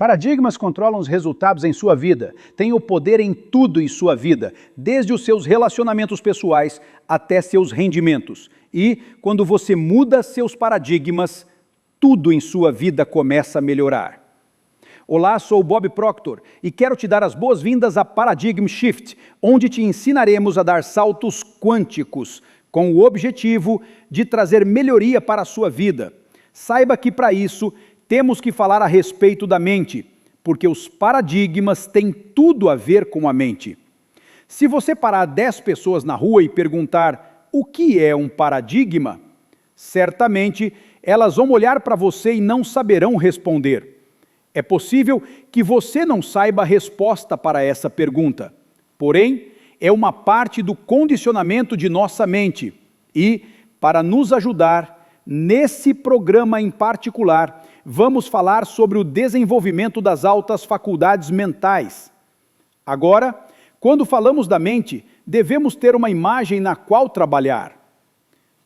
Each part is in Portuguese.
Paradigmas controlam os resultados em sua vida, têm o poder em tudo em sua vida, desde os seus relacionamentos pessoais até seus rendimentos. E, quando você muda seus paradigmas, tudo em sua vida começa a melhorar. Olá, sou Bob Proctor e quero te dar as boas-vindas a Paradigm Shift, onde te ensinaremos a dar saltos quânticos, com o objetivo de trazer melhoria para a sua vida. Saiba que, para isso, temos que falar a respeito da mente, porque os paradigmas têm tudo a ver com a mente. Se você parar 10 pessoas na rua e perguntar o que é um paradigma, certamente elas vão olhar para você e não saberão responder. É possível que você não saiba a resposta para essa pergunta, porém, é uma parte do condicionamento de nossa mente. E, para nos ajudar, nesse programa em particular, vamos falar sobre o desenvolvimento das altas faculdades mentais. Agora, quando falamos da mente, devemos ter uma imagem na qual trabalhar.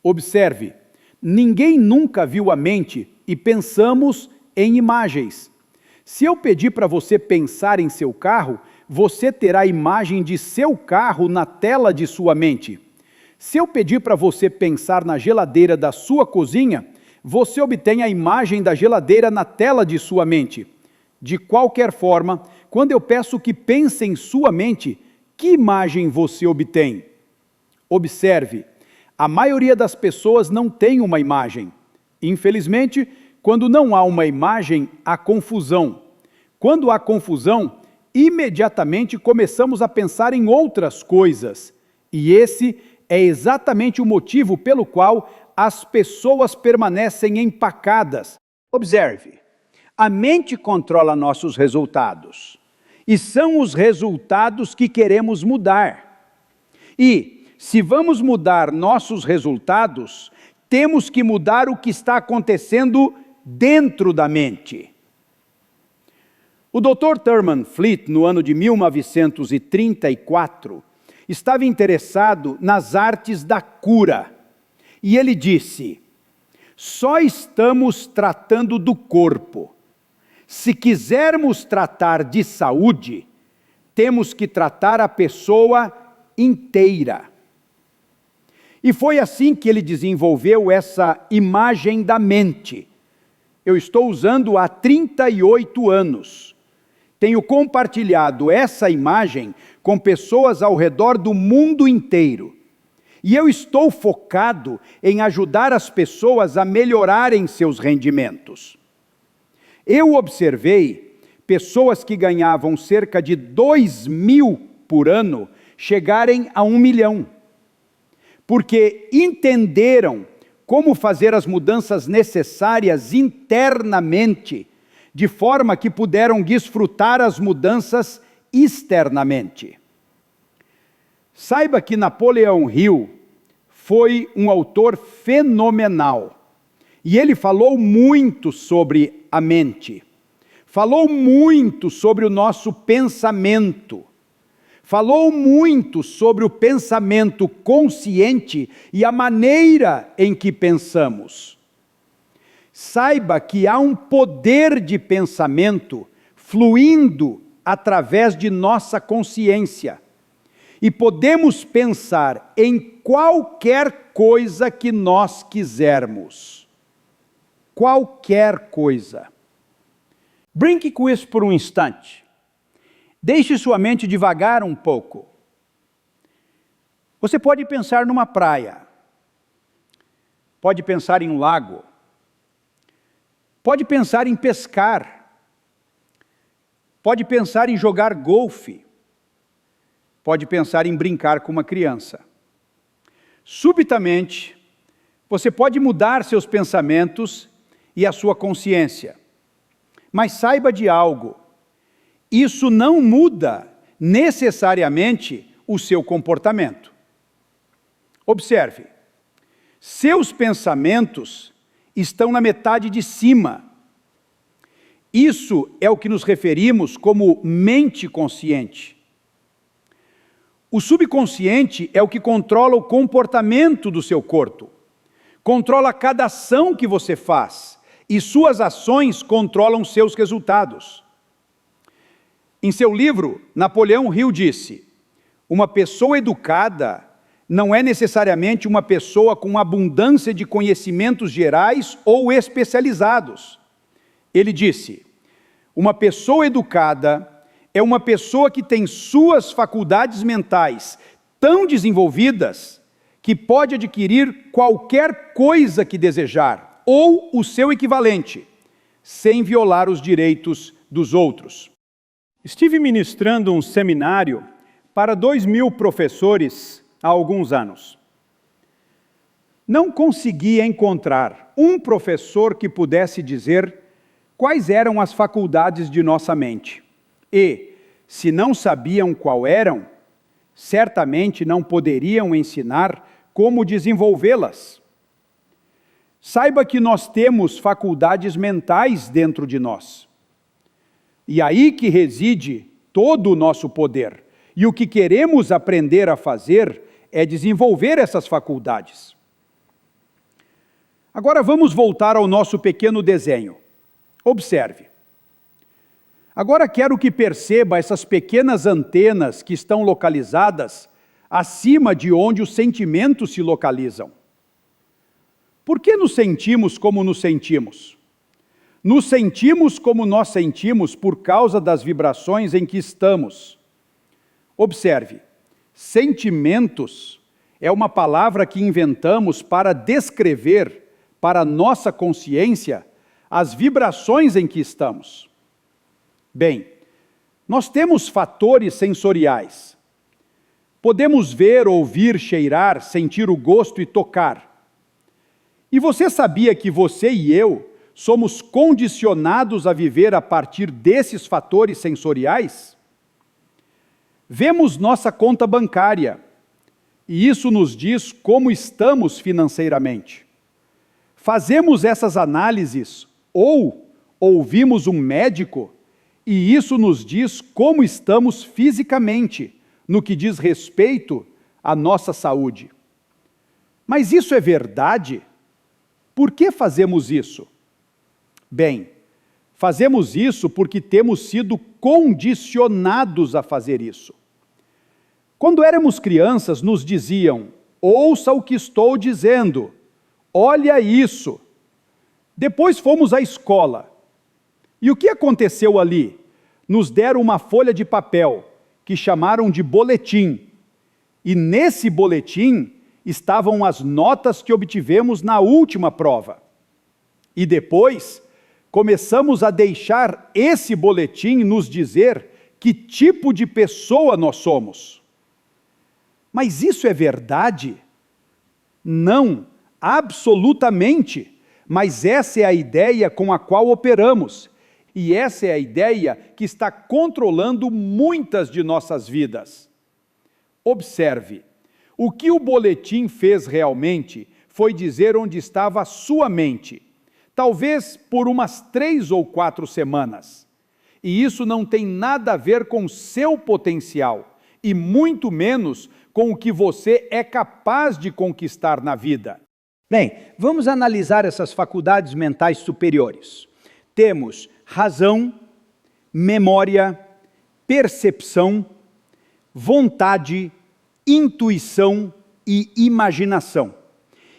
Observe, ninguém nunca viu a mente e pensamos em imagens. Se eu pedir para você pensar em seu carro, você terá a imagem de seu carro na tela de sua mente. Se eu pedir para você pensar na geladeira da sua cozinha, você obtém a imagem da geladeira na tela de sua mente. De qualquer forma, quando eu peço que pense em sua mente, que imagem você obtém? Observe, a maioria das pessoas não tem uma imagem. Infelizmente, quando não há uma imagem, há confusão. Quando há confusão, imediatamente começamos a pensar em outras coisas. E esse é exatamente o motivo pelo qual as pessoas permanecem empacadas. Observe, a mente controla nossos resultados. E são os resultados que queremos mudar. E, se vamos mudar nossos resultados, temos que mudar o que está acontecendo dentro da mente. O Dr. Thurman Fleet, no ano de 1934, estava interessado nas artes da cura. E ele disse: só estamos tratando do corpo. Se quisermos tratar de saúde, temos que tratar a pessoa inteira. E foi assim que ele desenvolveu essa imagem da mente. Eu estou usando há 38 anos. Tenho compartilhado essa imagem com pessoas ao redor do mundo inteiro. E eu estou focado em ajudar as pessoas a melhorarem seus rendimentos. Eu observei pessoas que ganhavam cerca de 2.000 por ano chegarem a 1 milhão. Porque entenderam como fazer as mudanças necessárias internamente, de forma que puderam desfrutar as mudanças externamente. Saiba que Napoleão Hill foi um autor fenomenal. E ele falou muito sobre a mente. Falou muito sobre o nosso pensamento. Falou muito sobre o pensamento consciente e a maneira em que pensamos. Saiba que há um poder de pensamento fluindo através de nossa consciência. E podemos pensar em qualquer coisa que nós quisermos. Qualquer coisa. Brinque com isso por um instante. Deixe sua mente divagar um pouco. Você pode pensar numa praia. Pode pensar em um lago. Pode pensar em pescar. Pode pensar em jogar golfe. Pode pensar em brincar com uma criança. Subitamente, você pode mudar seus pensamentos e a sua consciência. Mas saiba de algo, isso não muda necessariamente o seu comportamento. Observe, seus pensamentos estão na metade de cima. Isso é o que nos referimos como mente consciente. O subconsciente é o que controla o comportamento do seu corpo, controla cada ação que você faz, e suas ações controlam seus resultados. Em seu livro, Napoleão Hill disse: uma pessoa educada não é necessariamente uma pessoa com abundância de conhecimentos gerais ou especializados. Ele disse: uma pessoa educada é uma pessoa que tem suas faculdades mentais tão desenvolvidas que pode adquirir qualquer coisa que desejar, ou o seu equivalente, sem violar os direitos dos outros. Estive ministrando um seminário para 2.000 professores há alguns anos. Não consegui encontrar um professor que pudesse dizer quais eram as faculdades de nossa mente. E, se não sabiam qual eram, certamente não poderiam ensinar como desenvolvê-las. Saiba que nós temos faculdades mentais dentro de nós. E aí que reside todo o nosso poder. E o que queremos aprender a fazer é desenvolver essas faculdades. Agora vamos voltar ao nosso pequeno desenho. Observe. Agora quero que perceba essas pequenas antenas que estão localizadas acima de onde os sentimentos se localizam. Por que nos sentimos como nos sentimos? Nos sentimos como nós sentimos por causa das vibrações em que estamos. Observe, sentimentos é uma palavra que inventamos para descrever para a nossa consciência as vibrações em que estamos. Bem, nós temos fatores sensoriais. Podemos ver, ouvir, cheirar, sentir o gosto e tocar. E você sabia que você e eu somos condicionados a viver a partir desses fatores sensoriais? Vemos nossa conta bancária, e isso nos diz como estamos financeiramente. Fazemos essas análises ou ouvimos um médico, e isso nos diz como estamos fisicamente, no que diz respeito à nossa saúde. Mas isso é verdade? Por que fazemos isso? Bem, fazemos isso porque temos sido condicionados a fazer isso. Quando éramos crianças, nos diziam: ouça o que estou dizendo, olha isso. Depois fomos à escola. E o que aconteceu ali? Nos deram uma folha de papel, que chamaram de boletim. E nesse boletim estavam as notas que obtivemos na última prova. E depois começamos a deixar esse boletim nos dizer que tipo de pessoa nós somos. Mas isso é verdade? Não, absolutamente. Mas essa é a ideia com a qual operamos. E essa é a ideia que está controlando muitas de nossas vidas. Observe, o que o boletim fez realmente foi dizer onde estava a sua mente. Talvez por umas 3 ou 4 semanas. E isso não tem nada a ver com seu potencial, e muito menos com o que você é capaz de conquistar na vida. Bem, vamos analisar essas faculdades mentais superiores. Temos razão, memória, percepção, vontade, intuição e imaginação.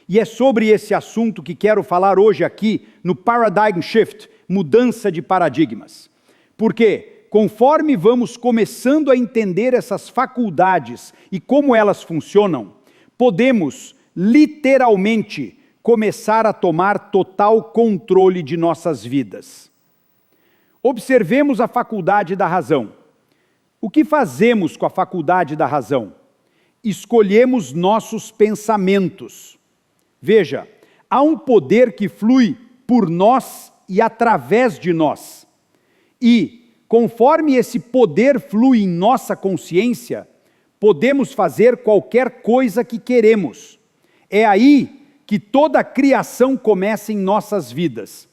E é sobre esse assunto que quero falar hoje aqui no Paradigm Shift, mudança de paradigmas. Porque, conforme vamos começando a entender essas faculdades e como elas funcionam, podemos, literalmente, começar a tomar total controle de nossas vidas. Observemos a faculdade da razão. O que fazemos com a faculdade da razão? Escolhemos nossos pensamentos. Veja, há um poder que flui por nós e através de nós. E, conforme esse poder flui em nossa consciência, podemos fazer qualquer coisa que queremos. É aí que toda a criação começa em nossas vidas.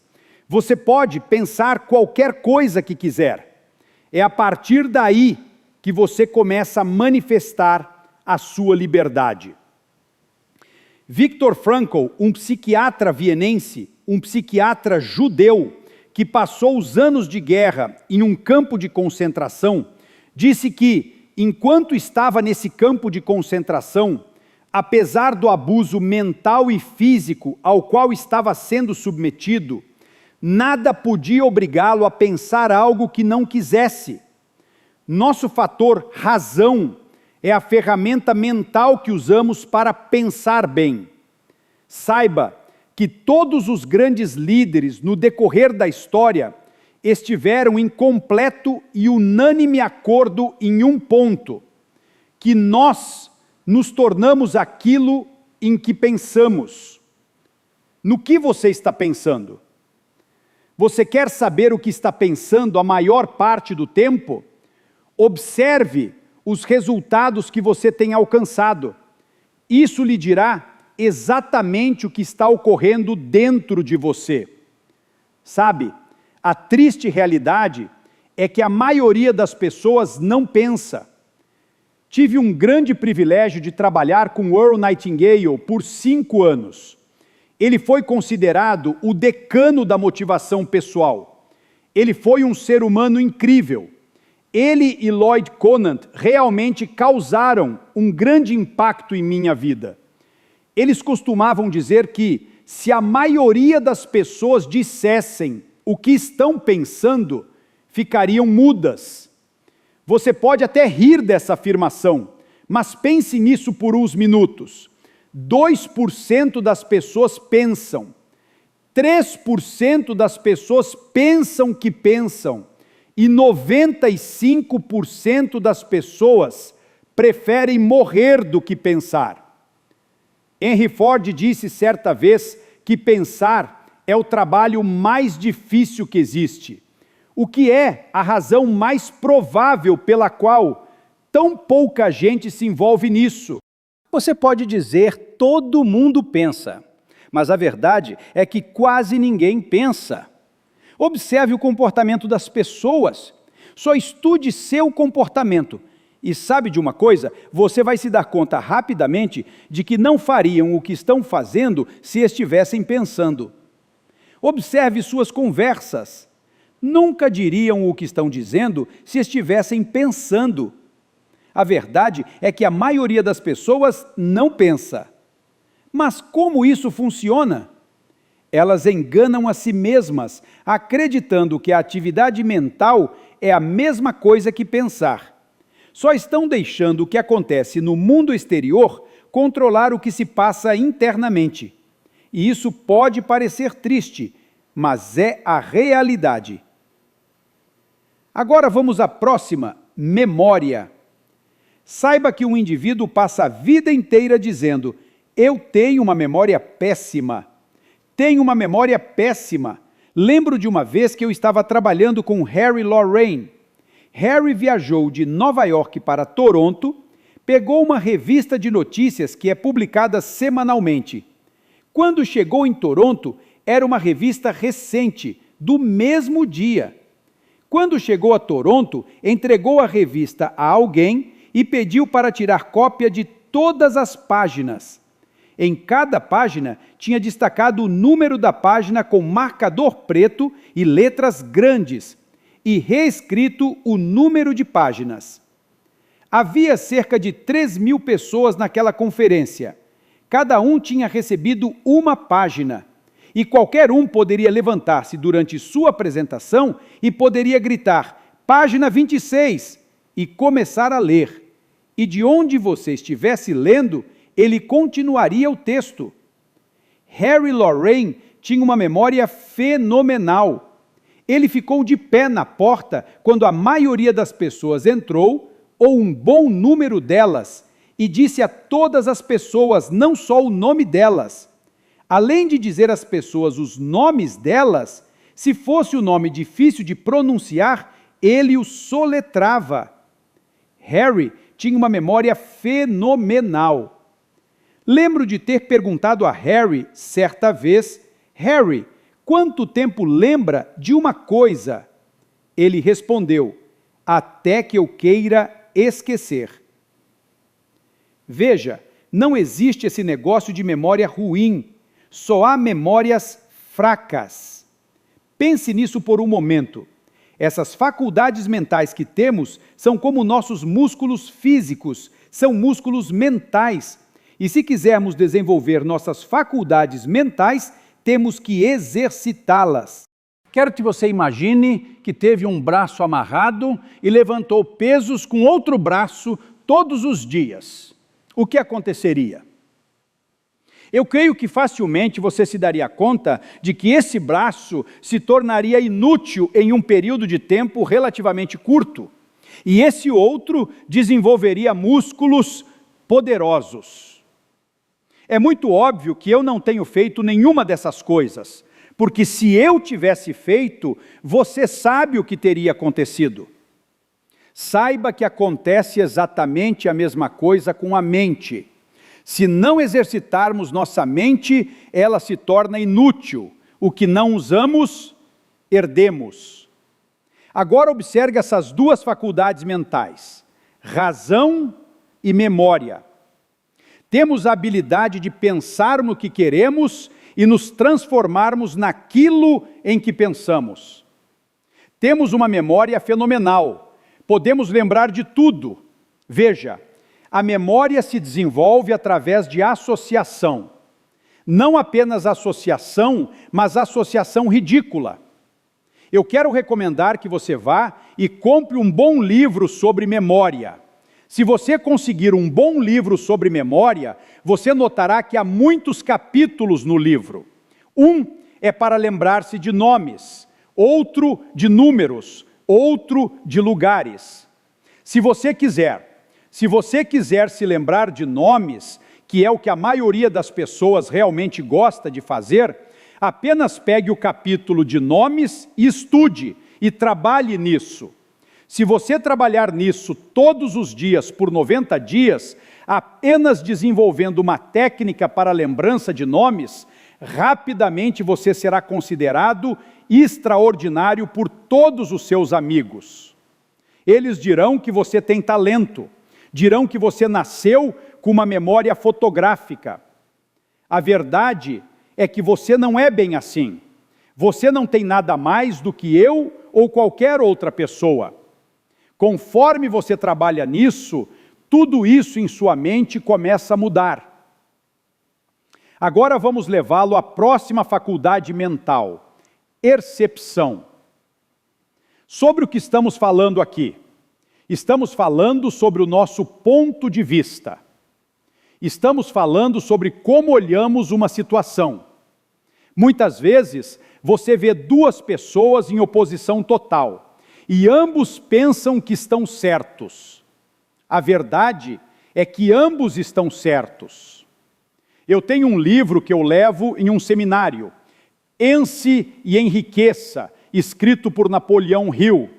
Você pode pensar qualquer coisa que quiser. É a partir daí que você começa a manifestar a sua liberdade. Viktor Frankl, um psiquiatra vienense, um psiquiatra judeu, que passou os anos de guerra em um campo de concentração, disse que, enquanto estava nesse campo de concentração, apesar do abuso mental e físico ao qual estava sendo submetido, nada podia obrigá-lo a pensar algo que não quisesse. Nosso fator razão é a ferramenta mental que usamos para pensar bem. Saiba que todos os grandes líderes no decorrer da história estiveram em completo e unânime acordo em um ponto, que nós nos tornamos aquilo em que pensamos. No que você está pensando? Você quer saber o que está pensando a maior parte do tempo? Observe os resultados que você tem alcançado. Isso lhe dirá exatamente o que está ocorrendo dentro de você. Sabe, a triste realidade é que a maioria das pessoas não pensa. Tive um grande privilégio de trabalhar com Earl Nightingale por 5 anos. Ele foi considerado o decano da motivação pessoal. Ele foi um ser humano incrível. Ele e Lloyd Conant realmente causaram um grande impacto em minha vida. Eles costumavam dizer que, se a maioria das pessoas dissessem o que estão pensando, ficariam mudas. Você pode até rir dessa afirmação, mas pense nisso por uns minutos. 2% das pessoas pensam. 3% das pessoas pensam que pensam. E 95% das pessoas preferem morrer do que pensar. Henry Ford disse certa vez que pensar é o trabalho mais difícil que existe. O que é a razão mais provável pela qual tão pouca gente se envolve nisso? Você pode dizer todo mundo pensa, mas a verdade é que quase ninguém pensa. Observe o comportamento das pessoas. Só estude seu comportamento. E sabe de uma coisa? Você vai se dar conta rapidamente de que não fariam o que estão fazendo se estivessem pensando. Observe suas conversas. Nunca diriam o que estão dizendo se estivessem pensando. A verdade é que a maioria das pessoas não pensa. Mas como isso funciona? Elas enganam a si mesmas, acreditando que a atividade mental é a mesma coisa que pensar. Só estão deixando o que acontece no mundo exterior controlar o que se passa internamente. E isso pode parecer triste, mas é a realidade. Agora vamos à próxima, memória. Saiba que um indivíduo passa a vida inteira dizendo: eu tenho uma memória péssima. Tenho uma memória péssima. Lembro de uma vez que eu estava trabalhando com Harry Lorraine. Harry viajou de Nova York para Toronto, pegou uma revista de notícias que é publicada semanalmente. Quando chegou em Toronto, era uma revista recente, do mesmo dia. Quando chegou a Toronto, entregou a revista a alguém e pediu para tirar cópia de todas as páginas. Em cada página, tinha destacado o número da página com marcador preto e letras grandes, e reescrito o número de páginas. Havia cerca de 3.000 pessoas naquela conferência. Cada um tinha recebido uma página, e qualquer um poderia levantar-se durante sua apresentação e poderia gritar: página 26, e começar a ler. E de onde você estivesse lendo, ele continuaria o texto. Harry Lorraine tinha uma memória fenomenal. Ele ficou de pé na porta quando a maioria das pessoas entrou, ou um bom número delas, e disse a todas as pessoas não só o nome delas. Além de dizer às pessoas os nomes delas, se fosse o nome difícil de pronunciar, ele o soletrava. Harry tinha uma memória fenomenal. Lembro de ter perguntado a Harry, certa vez: Harry, quanto tempo lembra de uma coisa? Ele respondeu: até que eu queira esquecer. Veja, não existe esse negócio de memória ruim, só há memórias fracas. Pense nisso por um momento. Essas faculdades mentais que temos são como nossos músculos físicos, são músculos mentais. E se quisermos desenvolver nossas faculdades mentais, temos que exercitá-las. Quero que você imagine que teve um braço amarrado e levantou pesos com outro braço todos os dias. O que aconteceria? Eu creio que facilmente você se daria conta de que esse braço se tornaria inútil em um período de tempo relativamente curto, e esse outro desenvolveria músculos poderosos. É muito óbvio que eu não tenho feito nenhuma dessas coisas, porque se eu tivesse feito, você sabe o que teria acontecido. Saiba que acontece exatamente a mesma coisa com a mente. Se não exercitarmos nossa mente, ela se torna inútil. O que não usamos, herdemos. Agora observe essas duas faculdades mentais, razão e memória. Temos a habilidade de pensar no que queremos e nos transformarmos naquilo em que pensamos. Temos uma memória fenomenal, podemos lembrar de tudo. Veja, a memória se desenvolve através de associação. Não apenas associação, mas associação ridícula. Eu quero recomendar que você vá e compre um bom livro sobre memória. Se você conseguir um bom livro sobre memória, você notará que há muitos capítulos no livro. Um é para lembrar-se de nomes, outro de números, outro de lugares. Se você quiser se lembrar de nomes, que é o que a maioria das pessoas realmente gosta de fazer, apenas pegue o capítulo de nomes e estude, e trabalhe nisso. Se você trabalhar nisso todos os dias por 90 dias, apenas desenvolvendo uma técnica para a lembrança de nomes, rapidamente você será considerado extraordinário por todos os seus amigos. Eles dirão que você tem talento, dirão que você nasceu com uma memória fotográfica. A verdade é que você não é bem assim. Você não tem nada mais do que eu ou qualquer outra pessoa. Conforme você trabalha nisso, tudo isso em sua mente começa a mudar. Agora vamos levá-lo à próxima faculdade mental, percepção. Sobre o que estamos falando aqui? Estamos falando sobre o nosso ponto de vista. Estamos falando sobre como olhamos uma situação. Muitas vezes, você vê duas pessoas em oposição total, e ambos pensam que estão certos. A verdade é que ambos estão certos. Eu tenho um livro que eu levo em um seminário, Pense e Enriqueça, escrito por Napoleão Hill.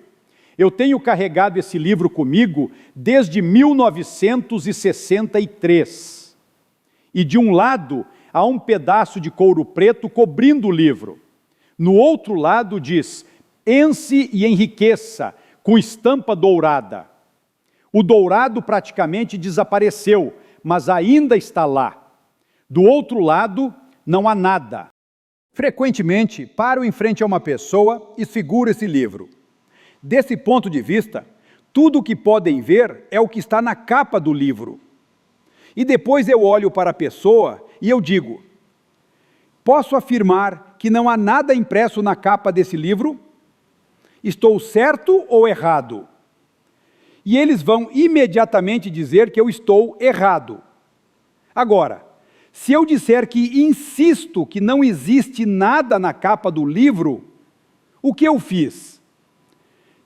Eu tenho carregado esse livro comigo desde 1963. E de um lado, há um pedaço de couro preto cobrindo o livro. No outro lado diz, Pense e Enriqueça, com estampa dourada. O dourado praticamente desapareceu, mas ainda está lá. Do outro lado, não há nada. Frequentemente, paro em frente a uma pessoa e seguro esse livro. Desse ponto de vista, tudo o que podem ver é o que está na capa do livro. E depois eu olho para a pessoa e eu digo, posso afirmar que não há nada impresso na capa desse livro? Estou certo ou errado? E eles vão imediatamente dizer que eu estou errado. Agora, se eu disser que insisto que não existe nada na capa do livro, o que eu fiz?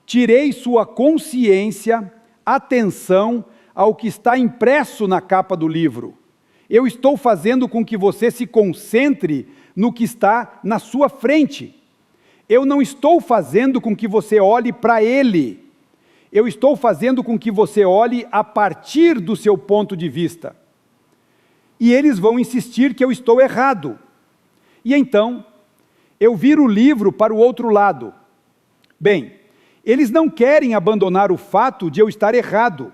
Tirei sua consciência, atenção ao que está impresso na capa do livro. Eu estou fazendo com que você se concentre no que está na sua frente. Eu não estou fazendo com que você olhe para ele. Eu estou fazendo com que você olhe a partir do seu ponto de vista. E eles vão insistir que eu estou errado. E então, eu viro o livro para o outro lado. Bem, eles não querem abandonar o fato de eu estar errado,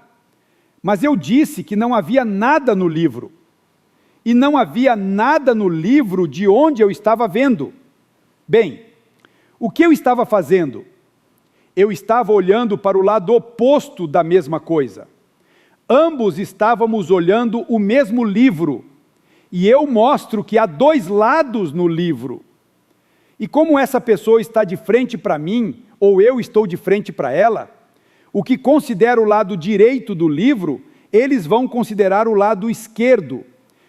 mas eu disse que não havia nada no livro, e não havia nada no livro de onde eu estava vendo. Bem, O que eu estava fazendo? Eu estava olhando para o lado oposto da mesma coisa. Ambos estávamos olhando o mesmo livro, e eu mostro que há dois lados no livro. E como essa pessoa está de frente para mim, ou eu estou de frente para ela, o que considera o lado direito do livro, eles vão considerar o lado esquerdo.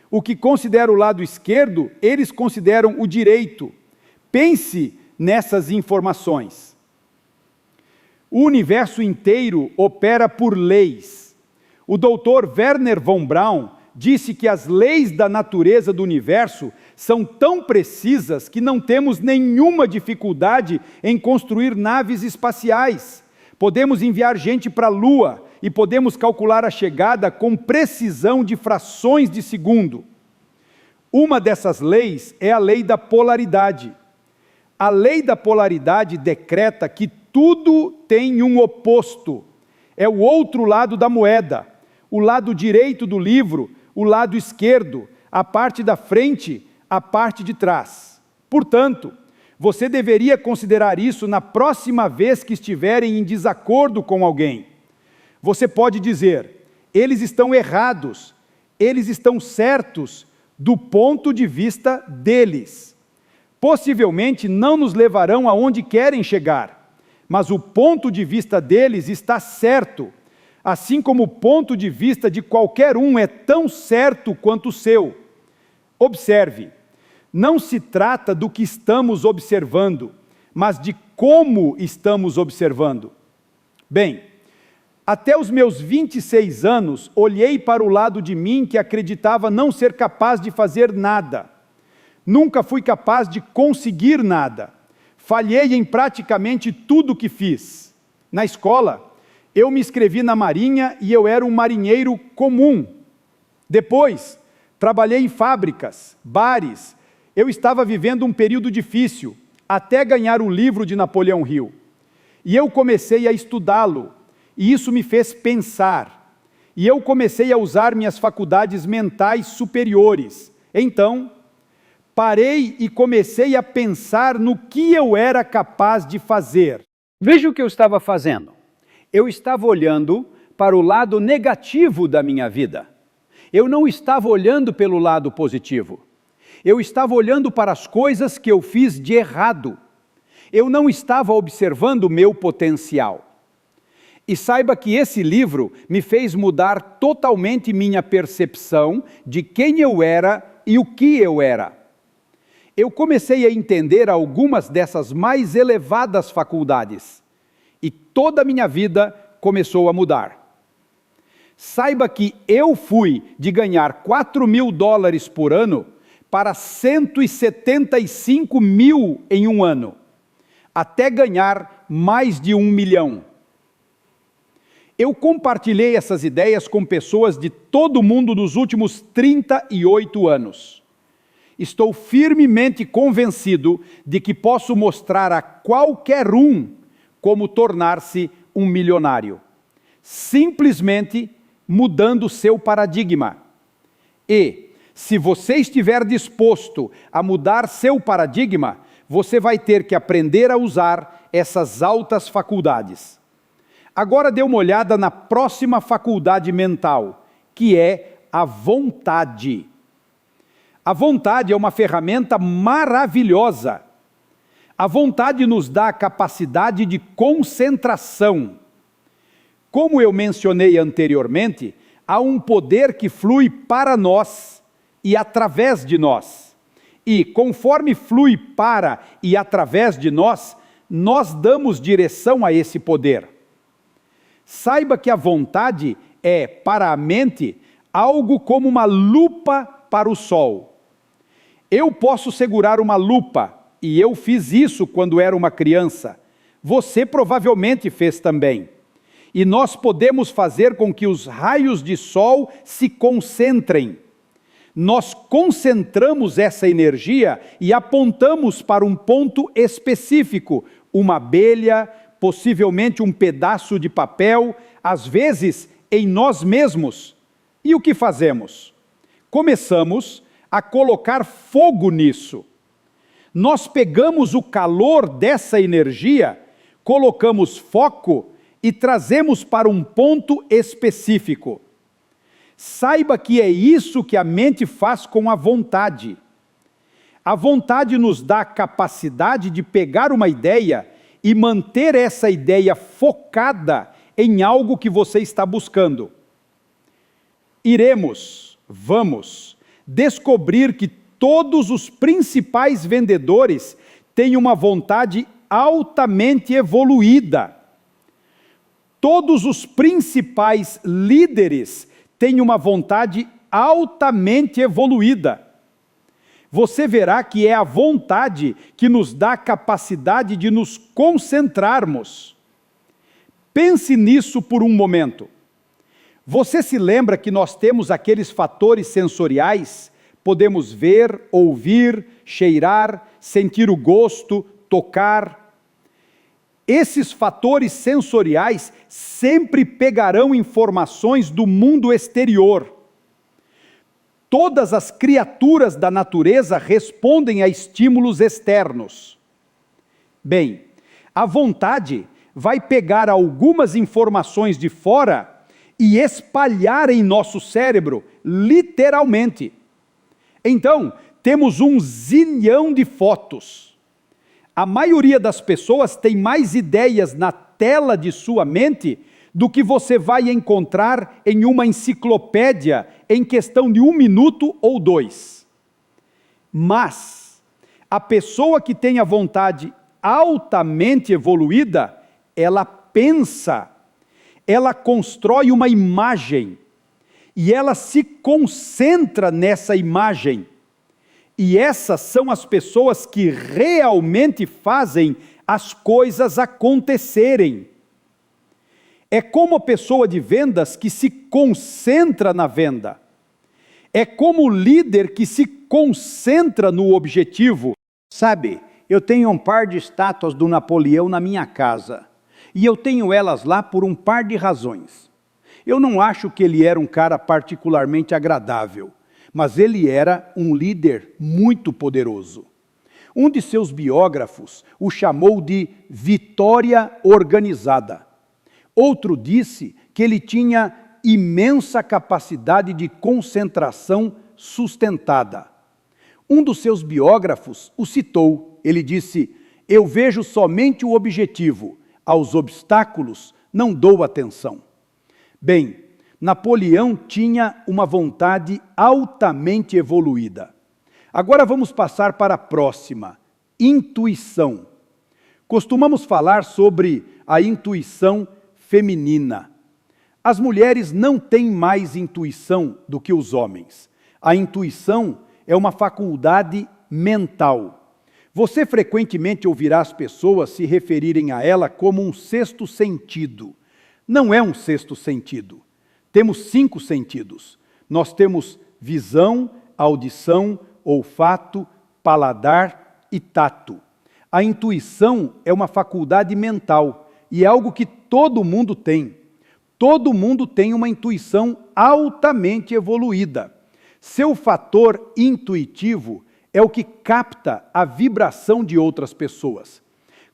O que considera o lado esquerdo, eles consideram o direito. Pense nessas informações. O universo inteiro opera por leis. O Dr. Wernher von Braun disse que as leis da natureza do universo são tão precisas que não temos nenhuma dificuldade em construir naves espaciais. Podemos enviar gente para a Lua e podemos calcular a chegada com precisão de frações de segundo. Uma dessas leis é a lei da polaridade. A lei da polaridade decreta que tudo tem um oposto. É o outro lado da moeda. O lado direito do livro, o lado esquerdo, a parte da frente, a parte de trás. Portanto, você deveria considerar isso na próxima vez que estiverem em desacordo com alguém. Você pode dizer, eles estão errados, eles estão certos do ponto de vista deles. Possivelmente não nos levarão aonde querem chegar, mas o ponto de vista deles está certo, assim como o ponto de vista de qualquer um é tão certo quanto o seu. Observe, não se trata do que estamos observando, mas de como estamos observando. Bem, até os meus 26 anos, olhei para o lado de mim que acreditava não ser capaz de fazer nada. Nunca fui capaz de conseguir nada. Falhei em praticamente tudo que fiz. Na escola, eu me inscrevi na Marinha e eu era um marinheiro comum. Depois, trabalhei em fábricas, bares. Eu estava vivendo um período difícil, até ganhar o livro de Napoleão Hill. E eu comecei a estudá-lo, e isso me fez pensar. E eu comecei a usar minhas faculdades mentais superiores. Então, parei e comecei a pensar no que eu era capaz de fazer. Veja o que eu estava fazendo. Eu estava olhando para o lado negativo da minha vida. Eu não estava olhando pelo lado positivo. Eu estava olhando para as coisas que eu fiz de errado. Eu não estava observando o meu potencial. E saiba que esse livro me fez mudar totalmente minha percepção de quem eu era e o que eu era. Eu comecei a entender algumas dessas mais elevadas faculdades. E toda a minha vida começou a mudar. Saiba que eu fui de ganhar $4.000 por ano para 175 mil em um ano, até ganhar mais de 1 milhão. Eu compartilhei essas ideias com pessoas de todo o mundo nos últimos 38 anos. Estou firmemente convencido de que posso mostrar a qualquer um como tornar-se um milionário, simplesmente mudando seu paradigma. E, se você estiver disposto a mudar seu paradigma, você vai ter que aprender a usar essas altas faculdades. Agora dê uma olhada na próxima faculdade mental, que é a vontade. A vontade é uma ferramenta maravilhosa. A vontade nos dá a capacidade de concentração. Como eu mencionei anteriormente, há um poder que flui para nós e através de nós. E conforme flui para e através de nós, nós damos direção a esse poder. Saiba que a vontade é, para a mente, algo como uma lupa para o sol. Eu posso segurar uma lupa, e eu fiz isso quando era uma criança. Você provavelmente fez também. E nós podemos fazer com que os raios de sol se concentrem. Nós concentramos essa energia e apontamos para um ponto específico, uma abelha, possivelmente um pedaço de papel, às vezes em nós mesmos. E o que fazemos? Começamos a colocar fogo nisso. nós pegamos o calor dessa energia, colocamos foco e trazemos para um ponto específico. Saiba que é isso que a mente faz com a vontade. A vontade nos dá a capacidade de pegar uma ideia e manter essa ideia focada em algo que você está buscando. Vamos descobrir que todos os principais vendedores têm uma vontade altamente evoluída. Todos os principais líderes têm uma vontade altamente evoluída. Você verá que é a vontade que nos dá a capacidade de nos concentrarmos. Pense nisso por um momento. Você se lembra que nós temos aqueles fatores sensoriais? Podemos ver, ouvir, cheirar, sentir o gosto, tocar. Esses fatores sensoriais sempre pegarão informações do mundo exterior. Todas as criaturas da natureza respondem a estímulos externos. Bem, a vontade vai pegar algumas informações de fora e espalhar em nosso cérebro, literalmente. Então, temos 1 zilhão de fotos. A maioria das pessoas tem mais ideias na tela de sua mente do que você vai encontrar em uma enciclopédia em questão de 1 minuto ou 2. Mas, a pessoa que tem a vontade altamente evoluída, ela pensa, ela constrói uma imagem, e ela se concentra nessa imagem. E essas são as pessoas que realmente fazem as coisas acontecerem. É como a pessoa de vendas que se concentra na venda. É como o líder que se concentra no objetivo. Sabe, eu tenho um par de estátuas do Napoleão na minha casa. E eu tenho elas lá por um par de razões. Eu não acho que ele era um cara particularmente agradável, mas ele era um líder muito poderoso. Um de seus biógrafos o chamou de vitória organizada. Outro disse que ele tinha imensa capacidade de concentração sustentada. Um dos seus biógrafos o citou. Ele disse: "Eu vejo somente o objetivo, aos obstáculos não dou atenção." Bem, Napoleão tinha uma vontade altamente evoluída. Agora vamos passar para a próxima, intuição. Costumamos falar sobre a intuição feminina. As mulheres não têm mais intuição do que os homens. A intuição é uma faculdade mental. Você frequentemente ouvirá as pessoas se referirem a ela como um sexto sentido. Não é um sexto sentido. Temos 5 sentidos. Nós temos visão, audição, olfato, paladar e tato. A intuição é uma faculdade mental e é algo que todo mundo tem. Todo mundo tem uma intuição altamente evoluída. Seu fator intuitivo é o que capta a vibração de outras pessoas.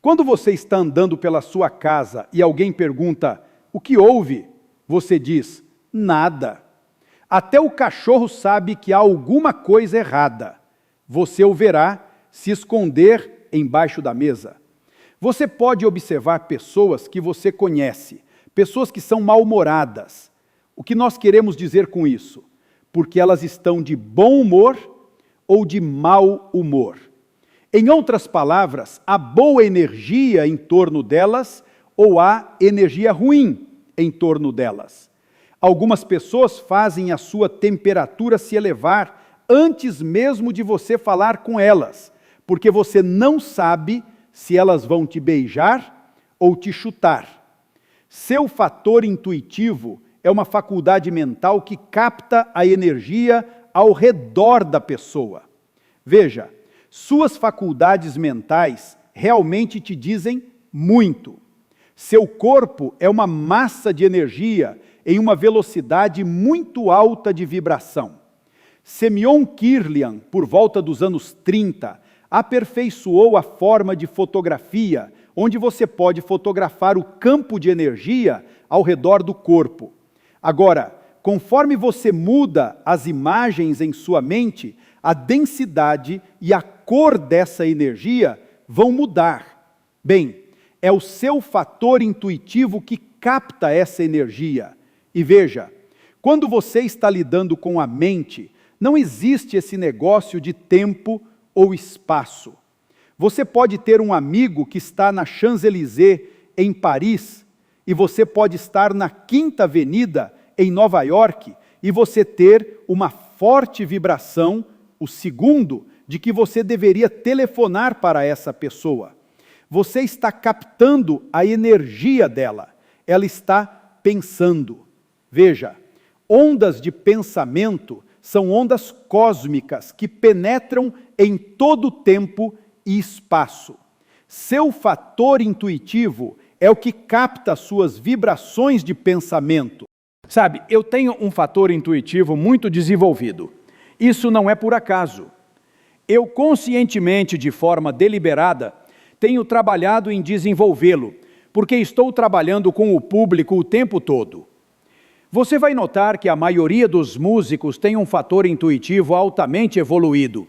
Quando você está andando pela sua casa e alguém pergunta: "O que houve?", você diz: "Nada." Até o cachorro sabe que há alguma coisa errada. Você o verá se esconder embaixo da mesa. Você pode observar pessoas que você conhece, pessoas que são mal-humoradas. O que nós queremos dizer com isso? Porque elas estão de bom humor ou de mau humor. Em outras palavras, há boa energia em torno delas ou há energia ruim em torno delas. Algumas pessoas fazem a sua temperatura se elevar antes mesmo de você falar com elas, porque você não sabe se elas vão te beijar ou te chutar. Seu fator intuitivo é uma faculdade mental que capta a energia ao redor da pessoa. Veja, suas faculdades mentais realmente te dizem muito. Seu corpo é uma massa de energia em uma velocidade muito alta de vibração. Semyon Kirlian, por volta dos anos 30, aperfeiçoou a forma de fotografia, onde você pode fotografar o campo de energia ao redor do corpo. Agora, conforme você muda as imagens em sua mente, a densidade e a cor dessa energia vão mudar. Bem, é o seu fator intuitivo que capta essa energia. E veja, quando você está lidando com a mente, não existe esse negócio de tempo ou espaço. Você pode ter um amigo que está na Champs-Élysées, em Paris, e você pode estar na Quinta Avenida, em Nova York, e você ter uma forte vibração, o segundo, de que você deveria telefonar para essa pessoa. Você está captando a energia dela. Ela está pensando. Veja, ondas de pensamento são ondas cósmicas que penetram em todo o tempo e espaço. Seu fator intuitivo é o que capta suas vibrações de pensamento. Sabe, eu tenho um fator intuitivo muito desenvolvido. Isso não é por acaso. Eu conscientemente, de forma deliberada, tenho trabalhado em desenvolvê-lo, porque estou trabalhando com o público o tempo todo. Você vai notar que a maioria dos músicos tem um fator intuitivo altamente evoluído.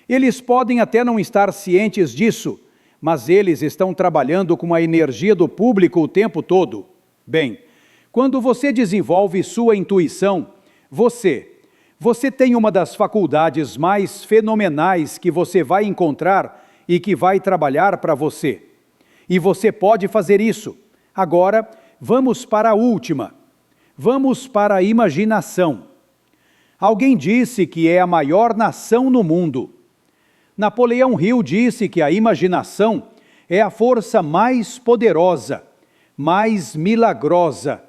Eles podem até não estar cientes disso, mas eles estão trabalhando com a energia do público o tempo todo. Bem, quando você desenvolve sua intuição, você tem uma das faculdades mais fenomenais que você vai encontrar e que vai trabalhar para você. E você pode fazer isso. Agora, vamos para a última. Vamos para a imaginação. Alguém disse que é a maior nação no mundo. Napoleão Hill disse que a imaginação é a força mais poderosa, mais milagrosa,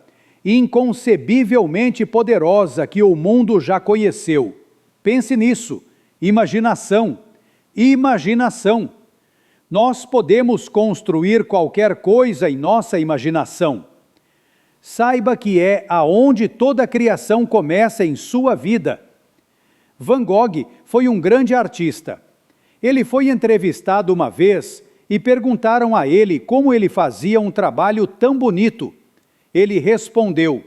inconcebivelmente poderosa que o mundo já conheceu. Pense nisso. Imaginação. Imaginação. Nós podemos construir qualquer coisa em nossa imaginação. Saiba que é aonde toda a criação começa em sua vida. Van Gogh foi um grande artista. Ele foi entrevistado uma vez e perguntaram a ele como ele fazia um trabalho tão bonito. Ele respondeu: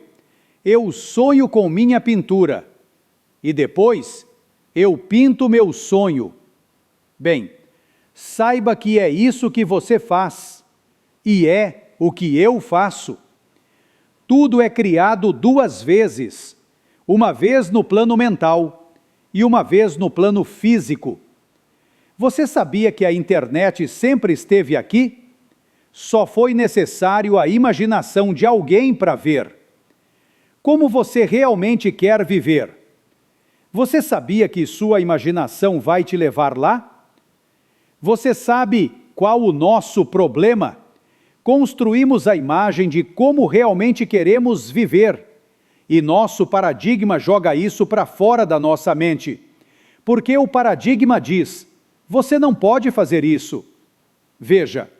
"Eu sonho com minha pintura. E depois, eu pinto meu sonho." Bem, saiba que é isso que você faz. E é o que eu faço. Tudo é criado duas vezes. Uma vez no plano mental e uma vez no plano físico. Você sabia que a internet sempre esteve aqui? Só foi necessário a imaginação de alguém para ver. Como você realmente quer viver? Você sabia que sua imaginação vai te levar lá? Você sabe qual o nosso problema? Construímos a imagem de como realmente queremos viver. E nosso paradigma joga isso para fora da nossa mente. Porque o paradigma diz: você não pode fazer isso. Veja,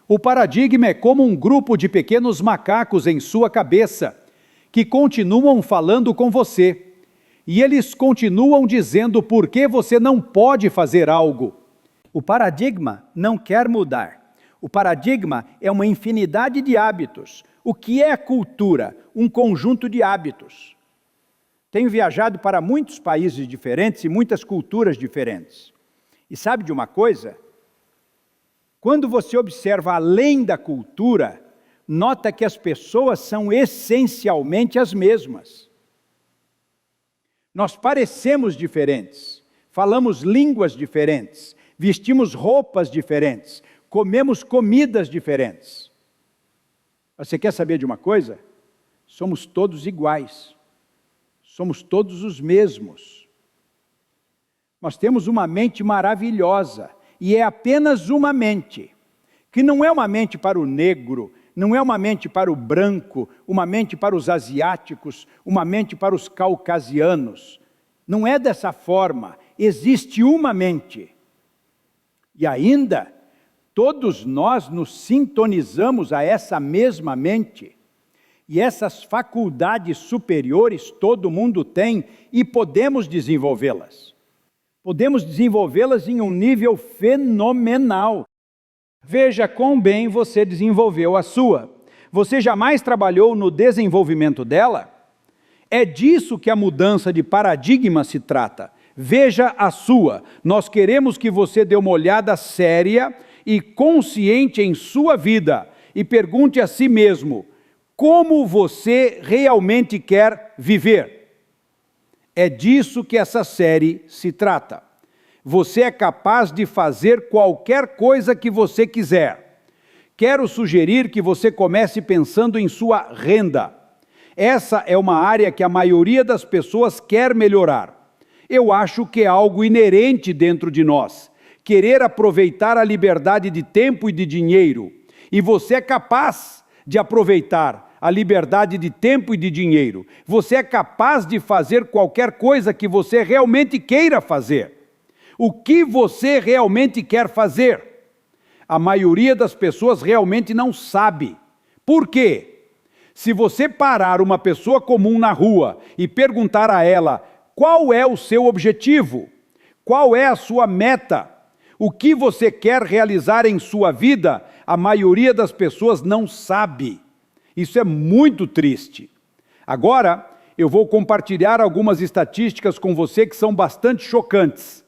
o paradigma é como um grupo de pequenos macacos em sua cabeça, que continuam falando com você. E eles continuam dizendo por que você não pode fazer algo. O paradigma não quer mudar. O paradigma é uma infinidade de hábitos. O que é a cultura? Um conjunto de hábitos. Tenho viajado para muitos países diferentes e muitas culturas diferentes. E sabe de uma coisa? Quando você observa além da cultura, nota que as pessoas são essencialmente as mesmas. Nós parecemos diferentes, falamos línguas diferentes, vestimos roupas diferentes, comemos comidas diferentes. Você quer saber de uma coisa? Somos todos iguais. Somos todos os mesmos. Nós temos uma mente maravilhosa, e é apenas uma mente, que não é uma mente para o negro, não é uma mente para o branco, uma mente para os asiáticos, uma mente para os caucasianos. Não é dessa forma, existe uma mente. E ainda, todos nós nos sintonizamos a essa mesma mente. E essas faculdades superiores todo mundo tem e podemos desenvolvê-las. Podemos desenvolvê-las em um nível fenomenal. Veja quão bem você desenvolveu a sua. Você jamais trabalhou no desenvolvimento dela? É disso que a mudança de paradigma se trata. Veja a sua. Nós queremos que você dê uma olhada séria e consciente em sua vida e pergunte a si mesmo: como você realmente quer viver? É disso que essa série se trata. Você é capaz de fazer qualquer coisa que você quiser. Quero sugerir que você comece pensando em sua renda. Essa é uma área que a maioria das pessoas quer melhorar. Eu acho que é algo inerente dentro de nós, querer aproveitar a liberdade de tempo e de dinheiro. E você é capaz de aproveitar a liberdade de tempo e de dinheiro. Você é capaz de fazer qualquer coisa que você realmente queira fazer. O que você realmente quer fazer? A maioria das pessoas realmente não sabe. Por quê? Se você parar uma pessoa comum na rua e perguntar a ela qual é o seu objetivo, qual é a sua meta, o que você quer realizar em sua vida, a maioria das pessoas não sabe. Isso é muito triste. Agora, eu vou compartilhar algumas estatísticas com você que são bastante chocantes.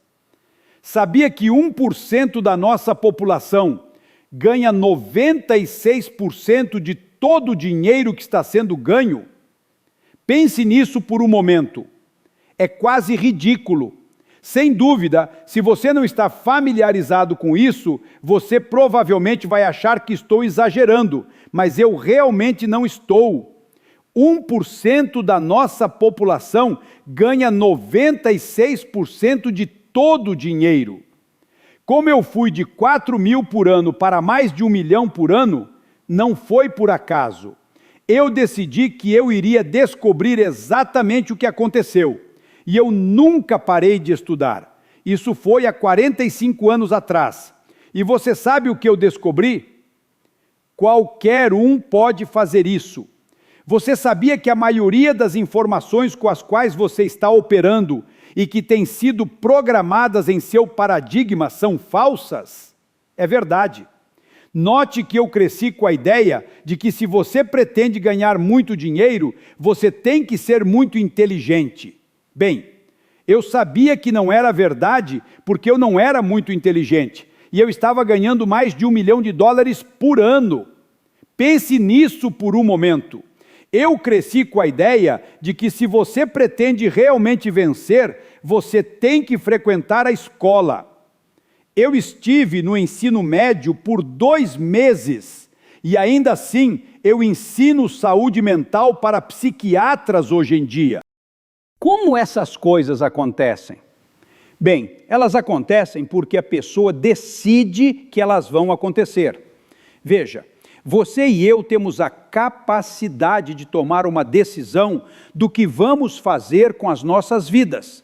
Sabia que 1% da nossa população ganha 96% de todo o dinheiro que está sendo ganho? Pense nisso por um momento. É quase ridículo. Sem dúvida, se você não está familiarizado com isso, você provavelmente vai achar que estou exagerando, mas eu realmente não estou. 1% da nossa população ganha 96% de todo o dinheiro. Como eu fui de 4 mil por ano para mais de 1 milhão por ano, não foi por acaso. Eu decidi que eu iria descobrir exatamente o que aconteceu. E eu nunca parei de estudar. Isso foi há 45 anos atrás. E você sabe o que eu descobri? Qualquer um pode fazer isso. Você sabia que a maioria das informações com as quais você está operando e que têm sido programadas em seu paradigma são falsas? É verdade. Note que eu cresci com a ideia de que se você pretende ganhar muito dinheiro, você tem que ser muito inteligente. Bem, eu sabia que não era verdade porque eu não era muito inteligente e eu estava ganhando mais de $1 milhão por ano. Pense nisso por um momento. Eu cresci com a ideia de que se você pretende realmente vencer, você tem que frequentar a escola. Eu estive no ensino médio por 2 meses e ainda assim eu ensino saúde mental para psiquiatras hoje em dia. Como essas coisas acontecem? Bem, elas acontecem porque a pessoa decide que elas vão acontecer. Veja, você e eu temos a capacidade de tomar uma decisão do que vamos fazer com as nossas vidas.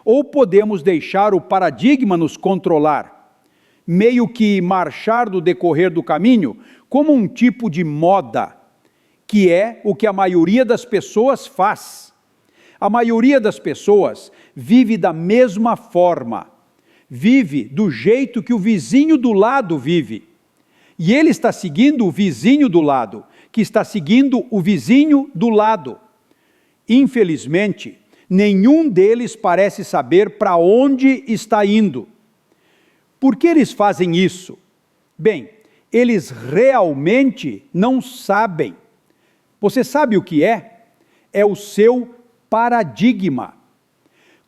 Ou podemos deixar o paradigma nos controlar, meio que marchar no decorrer do caminho como um tipo de moda, que é o que a maioria das pessoas faz. A maioria das pessoas vive da mesma forma, vive do jeito que o vizinho do lado vive. E ele está seguindo o vizinho do lado, que está seguindo o vizinho do lado. Infelizmente, nenhum deles parece saber para onde está indo. Por que eles fazem isso? Bem, eles realmente não sabem. Você sabe o que é? É o seu paradigma.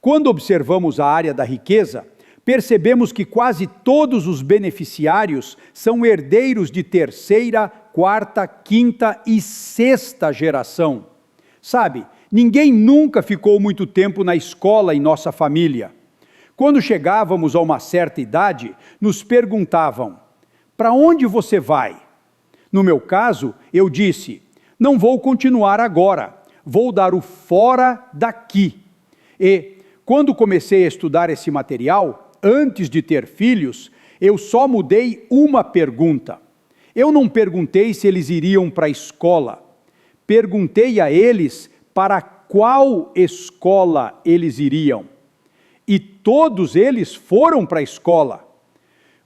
Quando observamos a área da riqueza, percebemos que quase todos os beneficiários são herdeiros de 3ª, 4ª, 5ª e 6ª geração. Sabe, ninguém nunca ficou muito tempo na escola em nossa família. Quando chegávamos a uma certa idade, nos perguntavam: para onde você vai? No meu caso, eu disse: não vou continuar agora, vou dar o fora daqui. E, quando comecei a estudar esse material, antes de ter filhos, eu só mudei uma pergunta. Eu não perguntei se eles iriam para a escola. Perguntei a eles para qual escola eles iriam. e todos eles foram para a escola.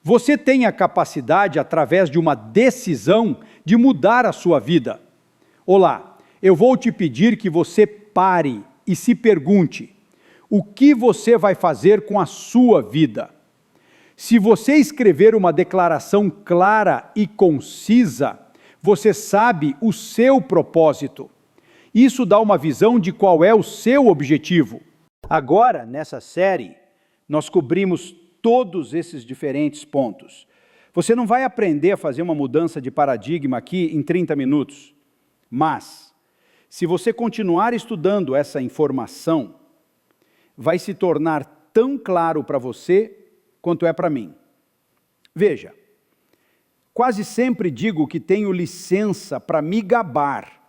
Você tem a capacidade, através de uma decisão, de mudar a sua vida. Olá, eu vou te pedir que você pare e se pergunte: o que você vai fazer com a sua vida? Se você escrever uma declaração clara e concisa, você sabe o seu propósito. Isso dá uma visão de qual é o seu objetivo. Agora, nessa série, nós cobrimos todos esses diferentes pontos. Você não vai aprender a fazer uma mudança de paradigma aqui em 30 minutos, mas, se você continuar estudando essa informação, vai se tornar tão claro para você quanto é para mim. Veja, quase sempre digo que tenho licença para me gabar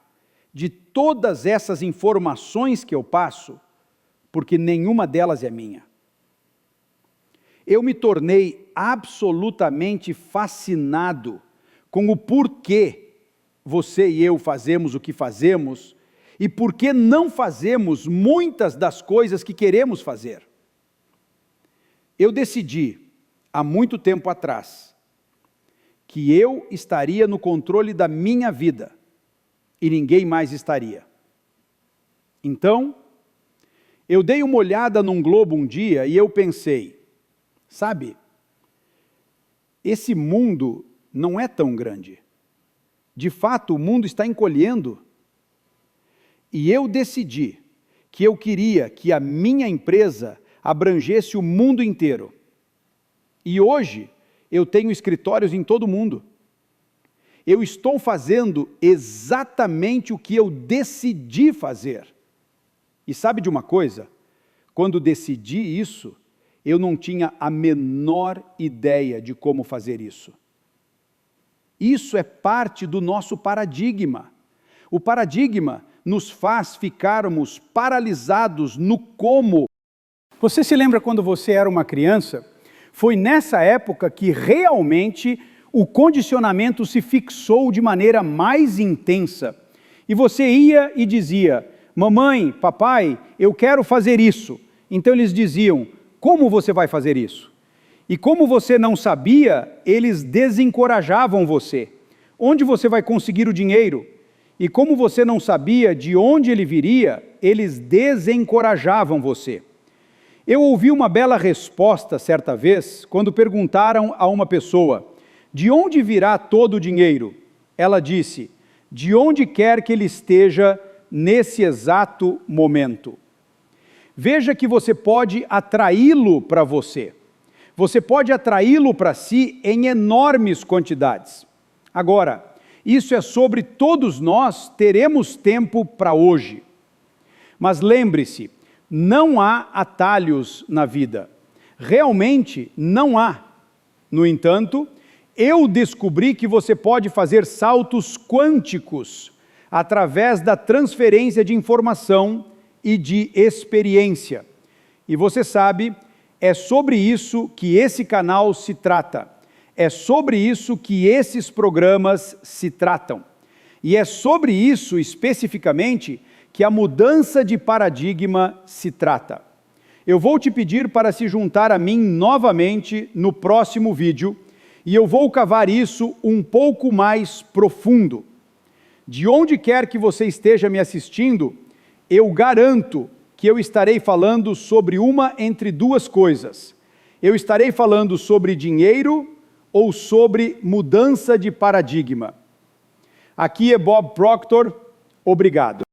de todas essas informações que eu passo, porque nenhuma delas é minha. Eu me tornei absolutamente fascinado com o porquê você e eu fazemos o que fazemos e por que não fazemos muitas das coisas que queremos fazer. Eu decidi, há muito tempo atrás, que eu estaria no controle da minha vida e ninguém mais estaria. Então, eu dei uma olhada num globo um dia e eu pensei, sabe, esse mundo não é tão grande. De fato, o mundo está encolhendo. E eu decidi que eu queria que a minha empresa abrangesse o mundo inteiro. E hoje, eu tenho escritórios em todo o mundo. Eu estou fazendo exatamente o que eu decidi fazer. E sabe de uma coisa? Quando decidi isso, eu não tinha a menor ideia de como fazer isso. Isso é parte do nosso paradigma. O paradigma nos faz ficarmos paralisados no como. Você se lembra quando você era uma criança? Foi nessa época que realmente o condicionamento se fixou de maneira mais intensa. E você ia e dizia, mamãe, papai, eu quero fazer isso. Então eles diziam, como você vai fazer isso? E como você não sabia, eles desencorajavam você. Onde você vai conseguir o dinheiro? E como você não sabia de onde ele viria, eles desencorajavam você. Eu ouvi uma bela resposta certa vez, quando perguntaram a uma pessoa, de onde virá todo o dinheiro? Ela disse, de onde quer que ele esteja nesse exato momento. Veja que você pode atraí-lo para você. Você pode atraí-lo para si em enormes quantidades. Agora, isso é sobre todos nós teremos tempo para hoje. Mas lembre-se, não há atalhos na vida. Realmente não há. No entanto, eu descobri que você pode fazer saltos quânticos através da transferência de informação e de experiência. E você sabe, é sobre isso que esse canal se trata. É sobre isso que esses programas se tratam. E é sobre isso, especificamente, que a mudança de paradigma se trata. Eu vou te pedir para se juntar a mim novamente no próximo vídeo, e eu vou cavar isso um pouco mais profundo. De onde quer que você esteja me assistindo, eu garanto que eu estarei falando sobre uma entre duas coisas. Eu estarei falando sobre dinheiro ou sobre mudança de paradigma. Aqui é Bob Proctor, obrigado.